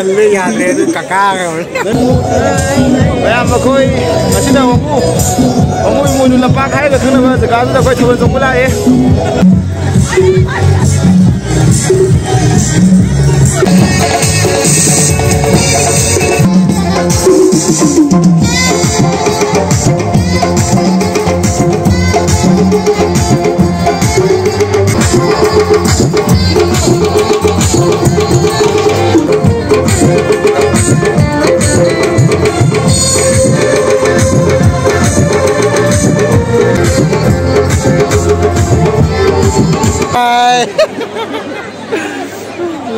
ले याद रहे तो काका मैं आप कोई अच्छी ना हमू मुझे लंबा खाए तो खाना बस गाज़ तो कोई थोड़ा सा बुला है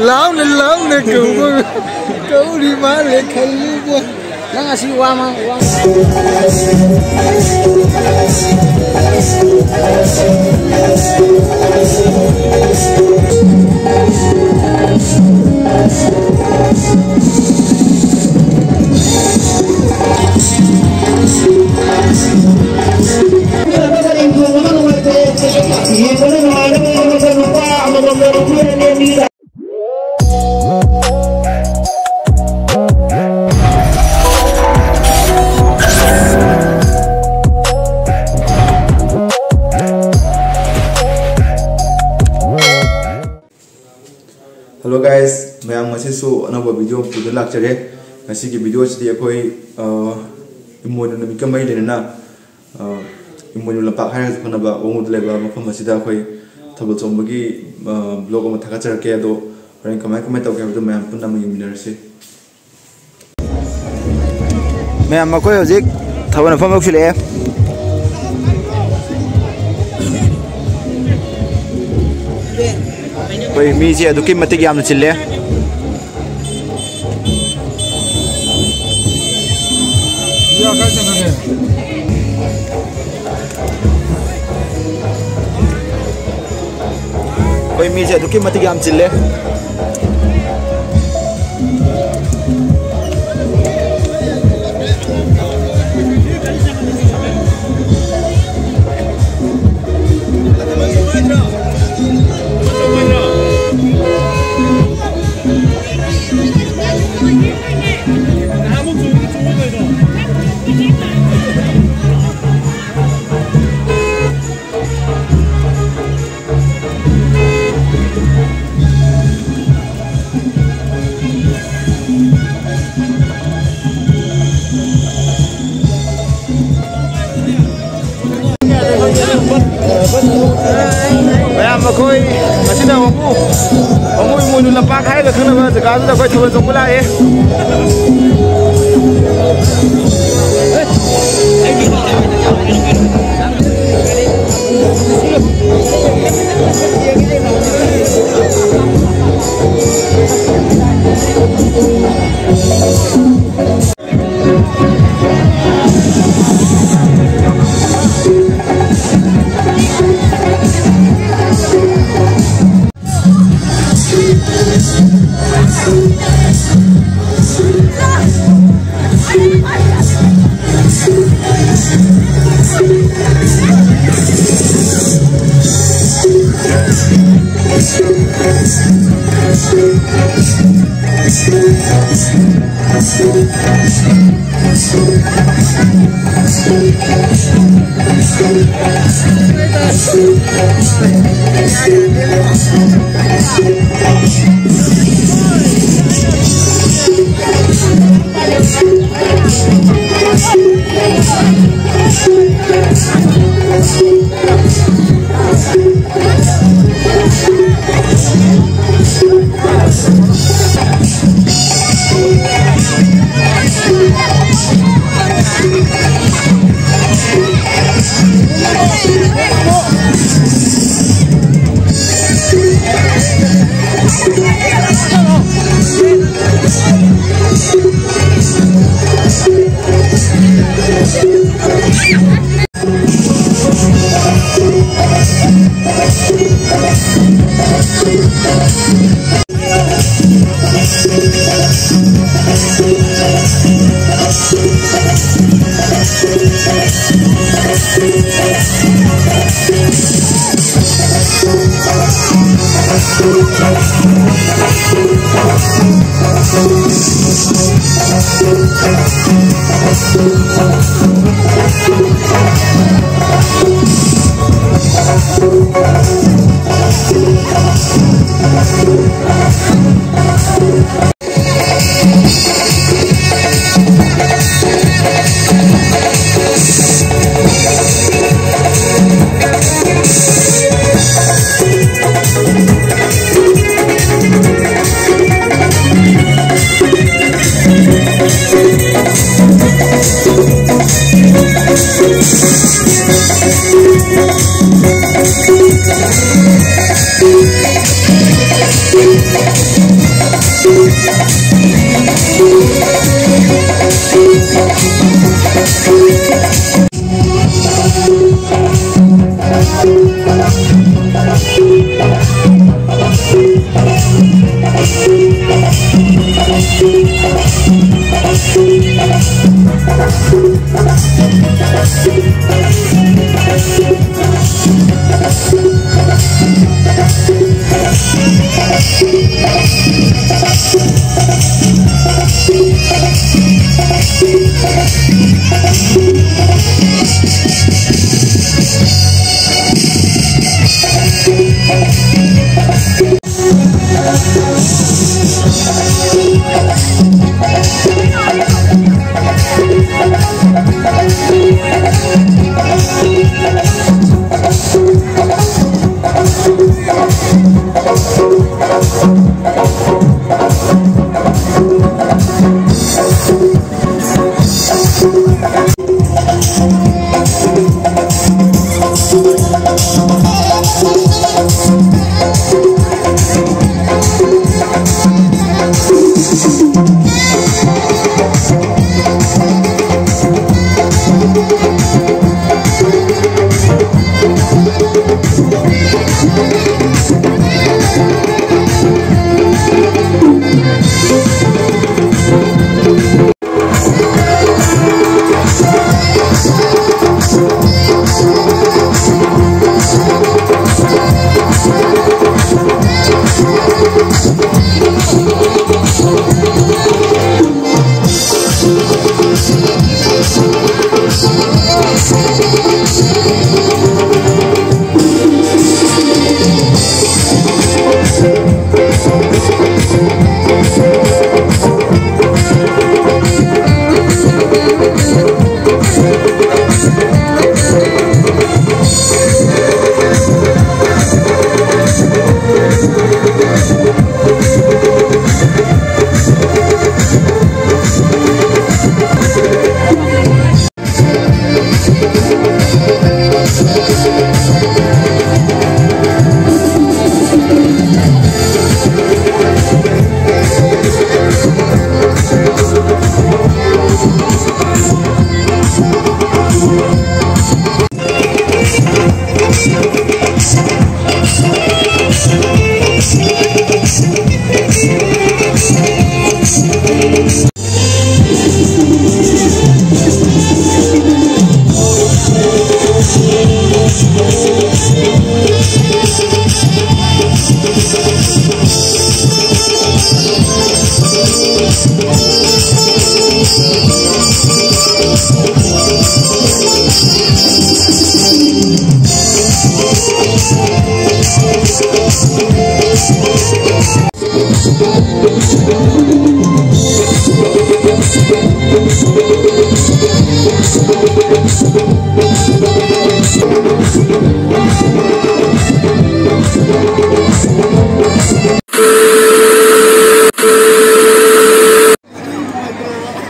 Lão này cứu đi má lại khay quá nó là siêu qua mà Hello guys, मैं आज सो अनब वीडियो पुद लाचरे की वीडियो से अखोई इमोन नमिक मई लेना इमोन लंपाक है खनब वोंद लेबा मफम असिदा अखोई थबल चोंबगी ब्लॉग अमा थागाचरके अदो होरेन कमाय कमाय तौके हबदो मैं पुन्ना मै मिनरसे मैं अखोई हजिक थबन फम खिले कोई मीजे अदुकी मतिक यामन चिल्ले कोई मीजे अदुकी मतिक याम चिल्ले कोई अच्छी ना हमू मुझे लंबा खाए तो खाना बस गाज़ तो कोई थोड़ा सा बुला है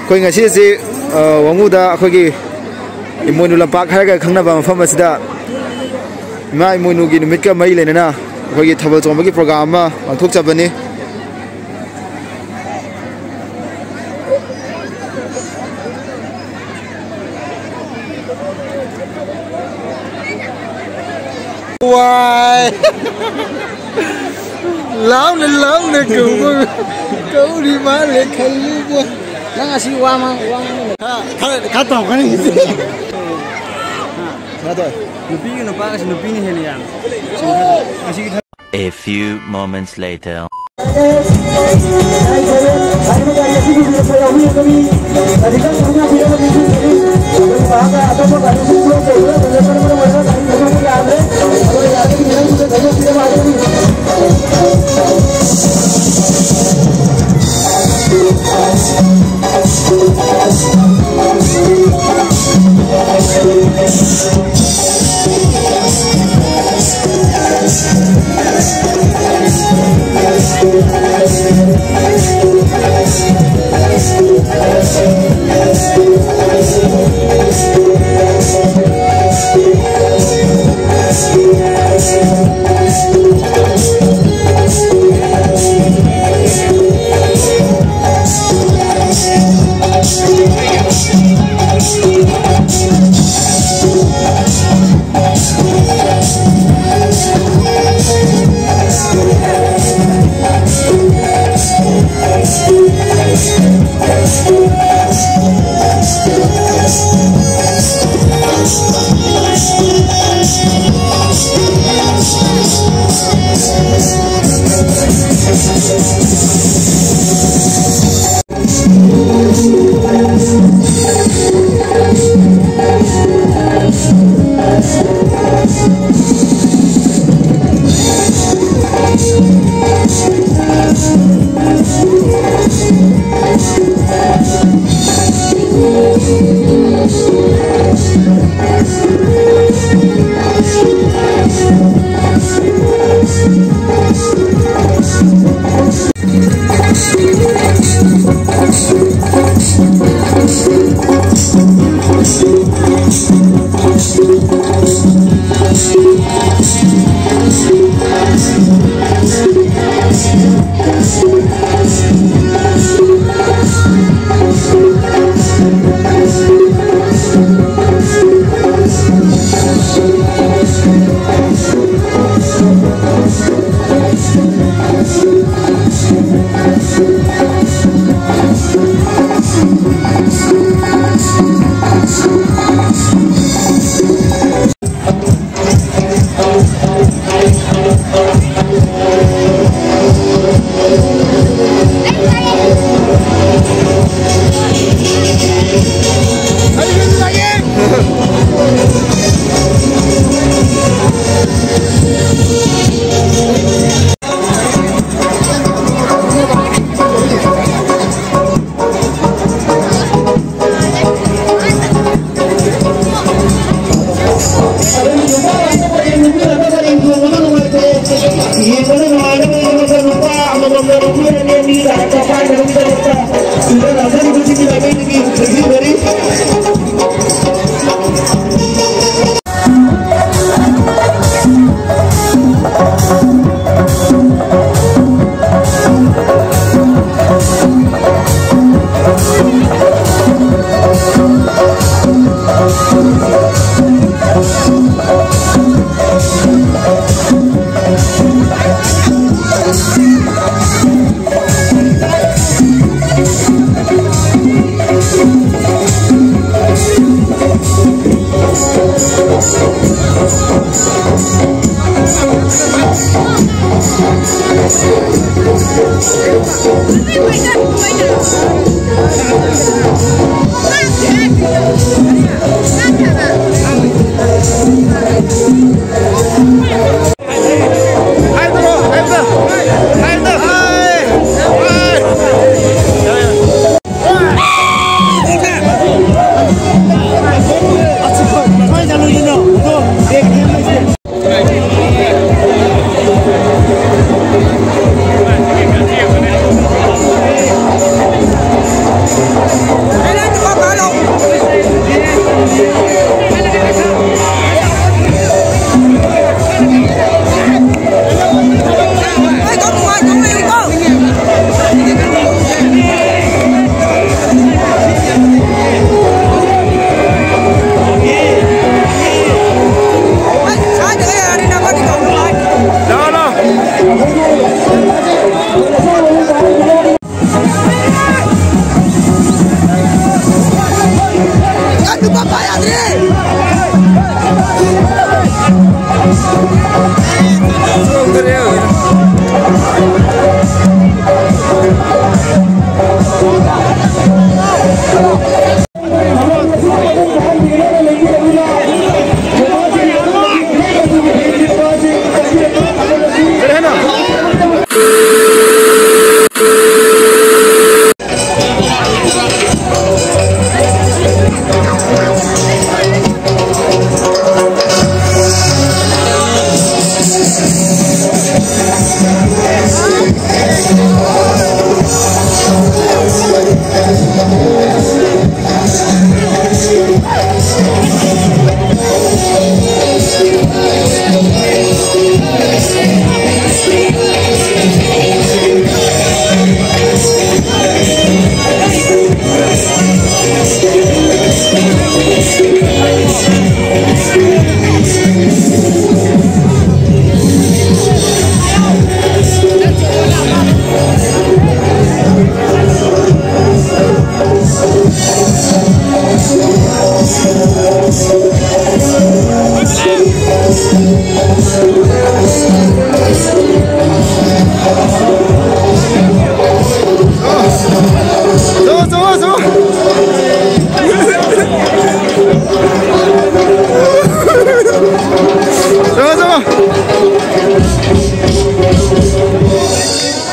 Koi ngasi si wanguda akhoi Imoinu lampak harga khangnaba mafam asida ma Imoinu gi numit ka mai lenana akhoi thabal chomba gi program ma angthok chabani Why? Long nè cứu đi má lại khai quá. Nó là si qua mà khá tàu cái này. Sao rồi? Nupi nó ba cái nupi này hèn yang. A few moments later. Hey,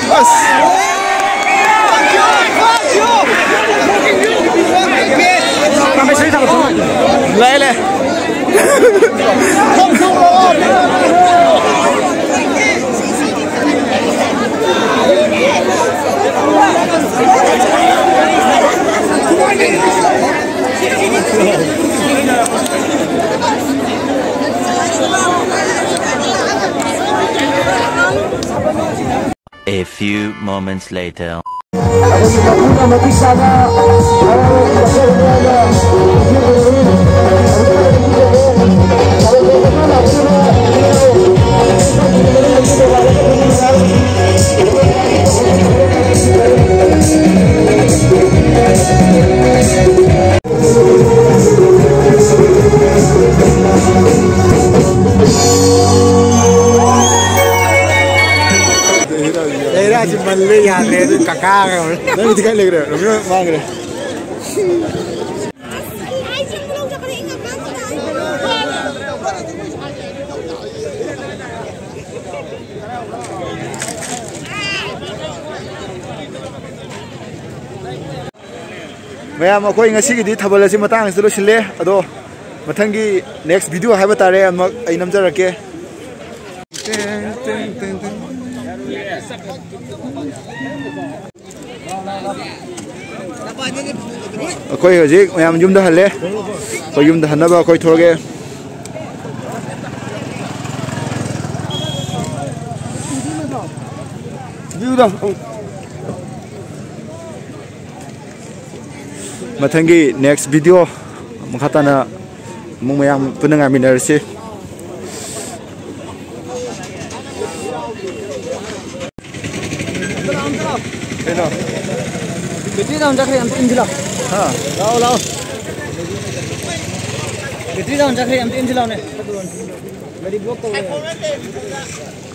बस ले ले A few moments later. मल्ले याद है तो काका नहीं दिखाई लग रहा है रोमियो मांग रहे मैम अखोई ngasi Thabal asi matang silo sile ado mathangi next video haiba tare amak ai namjarake अखोई हजिक मैम युम हल्ले युम हनब अखोई थोड़े मथंगी नेक्स्ट वीडियो मखाताना मैम पुनः गामिनरसे बैटरी डाउन जाकर हम तीन जिला हाँ लाओ लाओ बैटरी डाउन जाकर हम तीन जिला ने गाड़ी ब्लॉक कर रहे